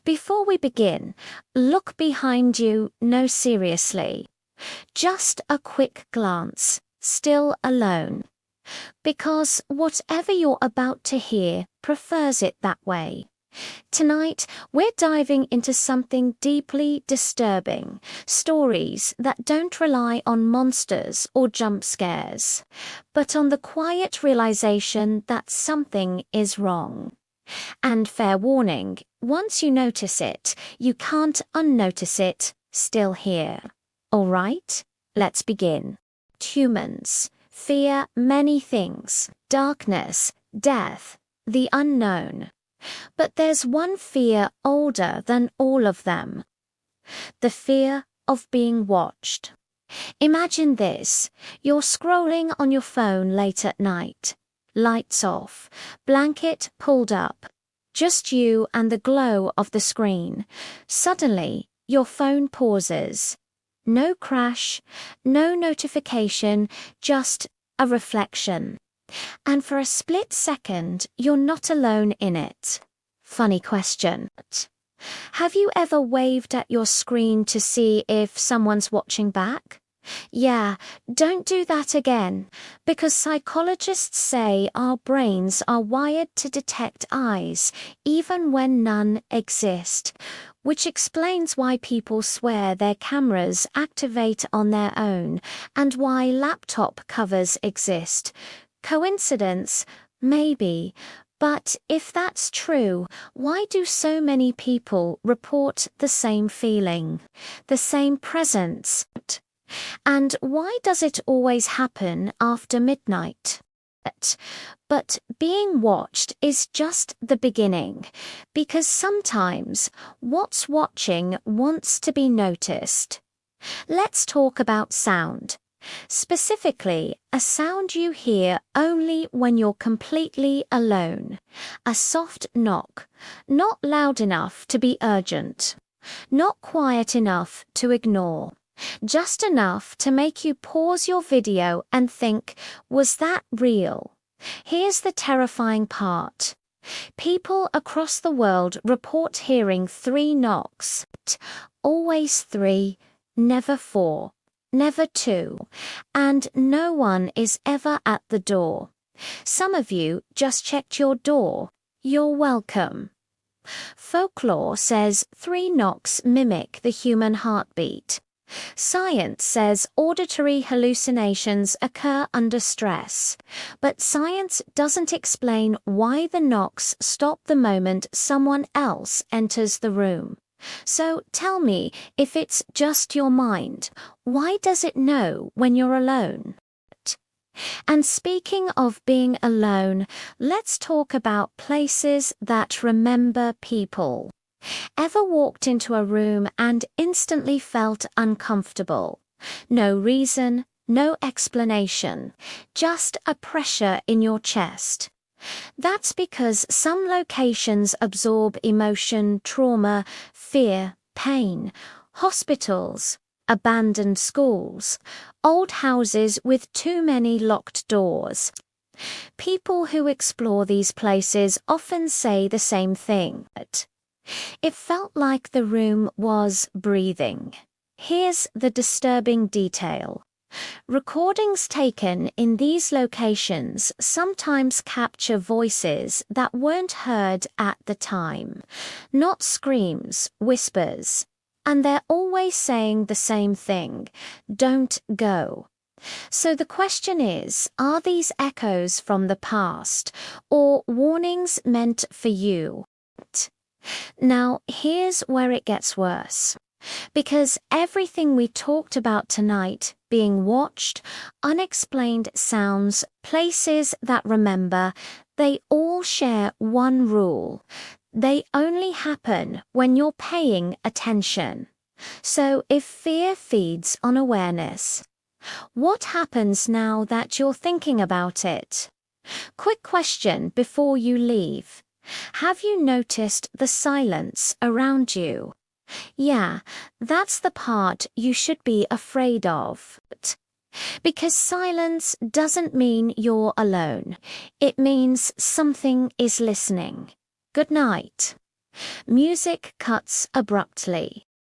Before we begin, look behind you, no seriously. Just a quick glance, still alone. Because whatever you're about to hear prefers it that way. Tonight, we're diving into something deeply disturbing, stories that don't rely on monsters or jump scares, but on the quiet realization that something is wrong. And fair warning, once you notice it, you can't unnotice it, still here. All right, let's begin. Humans fear many things: darkness, death, the unknown. But there's one fear older than all of them: the fear of being watched. Imagine this: you're scrolling on your phone late at night. Lights off, blanket pulled up, just you and the glow of the screen. Suddenly, your phone pauses. No crash, no notification, just a reflection. And for a split second, you're not alone in it. Funny question. Have you ever waved at your screen to see if someone's watching back? Yeah, don't do that again, because psychologists say our brains are wired to detect eyes, even when none exist, which explains why people swear their cameras activate on their own and why laptop covers exist. Coincidence? Maybe. But if that's true, why do so many people report the same feeling, the same presence? And why does it always happen after midnight? But being watched is just the beginning, because sometimes what's watching wants to be noticed. Let's talk about sound. Specifically, a sound you hear only when you're completely alone. A soft knock, not loud enough to be urgent, not quiet enough to ignore. Just enough to make you pause your video and think, was that real? Here's the terrifying part. People across the world report hearing 3 knocks. Always 3, never 4, never 2, and no one is ever at the door. Some of you just checked your door. You're welcome. Folklore says 3 knocks mimic the human heartbeat. Science says auditory hallucinations occur under stress, but science doesn't explain why the knocks stop the moment someone else enters the room. So tell me, if it's just your mind, why does it know when you're alone? And speaking of being alone, let's talk about places that remember people. Ever walked into a room and instantly felt uncomfortable? No reason, no explanation, just a pressure in your chest. That's because some locations absorb emotion, trauma, fear, pain. Hospitals, abandoned schools, old houses with too many locked doors. People who explore these places often say the same thing. It felt like the room was breathing. Here's the disturbing detail. Recordings taken in these locations sometimes capture voices that weren't heard at the time. Not screams, whispers. And they're always saying the same thing: don't go. So the question is, are these echoes from the past, or warnings meant for you? Now, here's where it gets worse. Because everything we talked about tonight, being watched, unexplained sounds, places that remember, they all share one rule. They only happen when you're paying attention. So if fear feeds on awareness, what happens now that you're thinking about it? Quick question before you leave. Have you noticed the silence around you? Yeah, that's the part you should be afraid of. Because silence doesn't mean you're alone. It means something is listening. Good night. Music cuts abruptly.